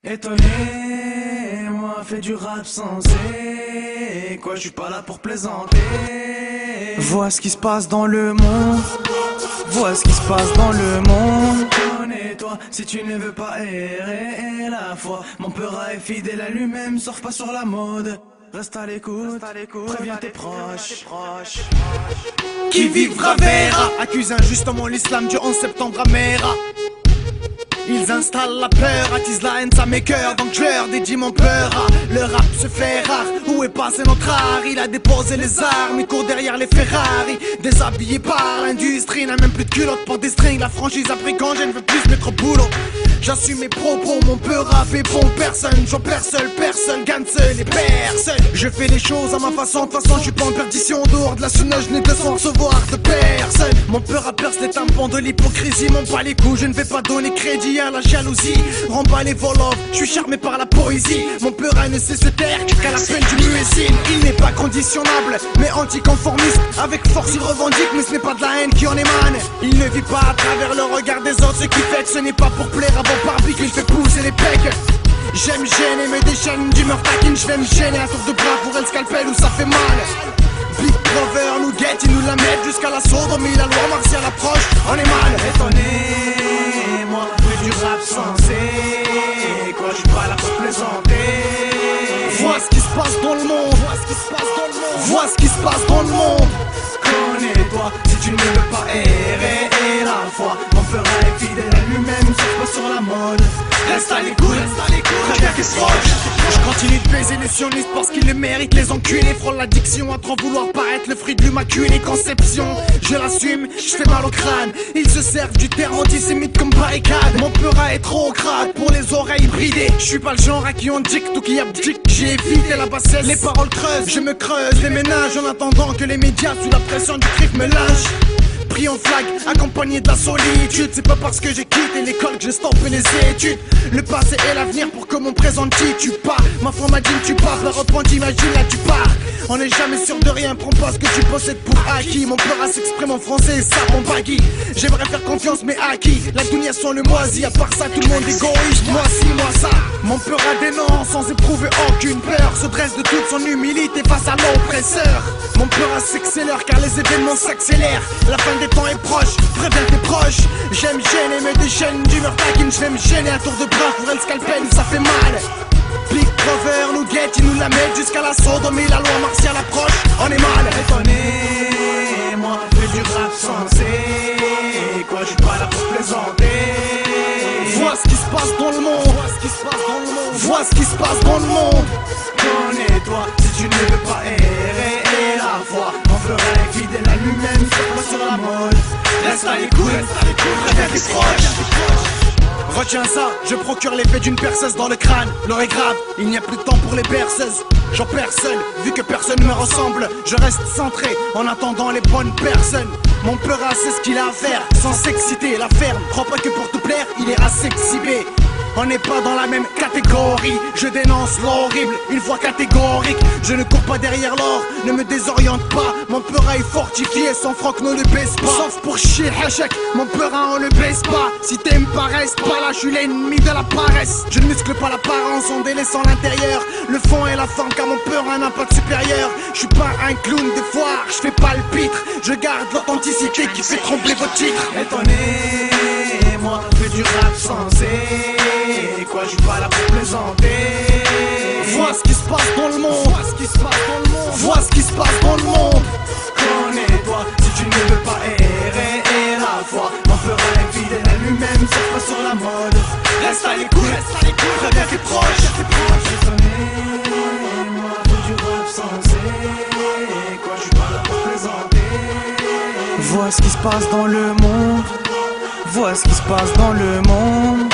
Étonné, moi fait du rap sensé. Quoi, je suis pas là pour plaisanter. Vois ce qui se passe dans le monde. Vois ce qui se passe dans le monde. Connais-toi si tu ne veux pas errer la foi. Mon peur est fidèle à lui-même, surfe pas sur la mode. Reste à l'écoute, préviens tes proches. Qui vivra verra. Accuse injustement l'islam du 11 septembre à Mera. Ils installent la peur, attisent la haine, ça m'écoeure. Donc je leur dédie mon peur. Le rap se fait rare, où est passé notre art? Il a déposé les armes, il court derrière les Ferrari. Déshabillé par l'industrie, n'a même plus de culotte pour des strings. La franchise a pris quand je ne veux plus mettre au boulot. J'assume mes propos, mon peu rap est bon. Personne, j'en perds seul, personne gagne seul et personne. Je fais les choses à ma façon, de toute façon je suis pas en perdition. Dehors de la sunneuse, je n'ai de son recevoir de personne. Mon peu rap perce les tympans de l'hypocrisie. M'en bats les coups, je ne vais pas donner crédit à la jalousie. Remballe les volov, je suis charmé par la poésie. Mon peu ne sait se taire qu'à la peine du muezzin. Il n'est pas conditionnable, mais anticonformiste. Avec force il revendique, mais ce n'est pas de la haine qui en émane. Il ne vit pas à travers le regard des autres, ce qui fait que ce n'est pas pour plaire à Barbie qu'il fait pousser les pecs. J'aime gêner, me déchaîne d'humeur taquine. Je vais me gêner, un tour de bras pour le scalpel où ça fait mal. Big Brother nous guette, ils nous la mettent jusqu'à la sodomie. La loi martiale approche, on est mal. Étonné, moi fais du rap sensé. Quoi, je suis pas là pour plaisanter. Vois ce qui se passe dans le monde. Vois ce qui se passe dans le monde. Vois ce qui se passe dans le monde. Connais-toi si tu ne veux pas errer la foi. Mon peur est fidèle à lui-même, surfe pas sur la mode. Reste à l'écoute, préviens tes proches. Je continue de baiser les sionistes parce qu'ils le méritent. Les enculés frôlent l'addiction à trop vouloir paraître le fruit de l'immaculée conception. Je l'assume, je fais mal au crâne. Ils se servent du terme antisémite comme barricade. Mon peura est trop crade pour les oreilles bridées. Je suis pas le genre à qui on dicte ou qui abdique. J'ai évité la bassesse, les paroles creusent. Je me creuse les ménages en attendant que les médias sous la pression du crif me lâchent. Pris en flag, accompagné de la solitude. C'est pas parce que j'ai quitté l'école que j'ai stoppé les études. Le passé et l'avenir pour que mon présent ne tue pas. Ma foi m'a dit tu pars, la reprendre imagine là tu pars. On n'est jamais sûr de rien, prends pas ce que tu possèdes pour acquis. Mon peur s'exprime en français et ça rend baggy. J'aimerais faire confiance mais à qui? La dunia sont le moisi, à part ça tout le monde égoïste. Moi si, moi ça. Mon peur a des noms sans éprouver aucune peur. Se dresse de toute son humilité face à l'oppresseur. Mon peur s'accélère car les événements s'accélèrent. La fin des temps est proche, préviens tes proches. J'aime gêner, me déchaîne d'humeur taquine. Je vais me gêner, un tour de bras pour le scalpel où ça fait mal. Big Brother nous guette, ils nous la mettent jusqu'à la sodomie. La loi martiale approche, on est mal. Étonné, moi fais du rap sensé. Quoi, je suis pas là pour plaisanter. Vois ce qui se passe dans le monde. Vois ce qui se passe dans le monde. Vois ce qui se passe dans le monde. Connais-toi si tu ne veux pas errer la foi. Mon frère est fidèle à lui-même, surfe pas sur la mode. Reste à l'écoute, préviens tes proches. Retiens ça, je procure l'effet d'une perceuse dans le crâne. L'heure est grave, il n'y a plus de temps pour les berceuses. J'en perds seul, vu que personne ne me ressemble. Je reste centré en attendant les bonnes personnes. Mon peura sait ce qu'il a à faire, sans s'exciter, la ferme. Crois pas que pour te plaire, il ira s'exhiber. On n'est pas dans la même catégorie. Je dénonce l'horrible, une fois catégorique. Je ne cours pas derrière l'or, ne me désoriente pas. Mon peura est fortifié, son froc ne le baisse pas. Sauf pour chier hachek, mon peura on le baisse pas. Si t'aimes pas, reste pas là, je suis l'ennemi de la paresse. Je ne muscle pas l'apparence en délaissant l'intérieur. Le fond et la forme car mon peura n'a pas de supérieur. Je suis pas un clown de foire, je fais pas le pitre. Je garde l'authenticité qui fait trembler vos titres. Étonné, moi fais du rap sensé. Quoi, je suis pas là pour plaisanter. Vois ce qui se passe dans le monde. Vois ce qui se passe dans le monde. Vois ce qui se passe dans le monde. Connais-toi si tu ne veux pas errer la foi. Mon peur est fidèle à lui-même, surfe pas sur la mode. Reste à l'écoute, préviens tes proches. Étonné, moi fais du rap sensé. Quoi, je suis pas là pour plaisanter. Vois ce qui se passe dans le monde. Vois ce qui se passe dans le monde.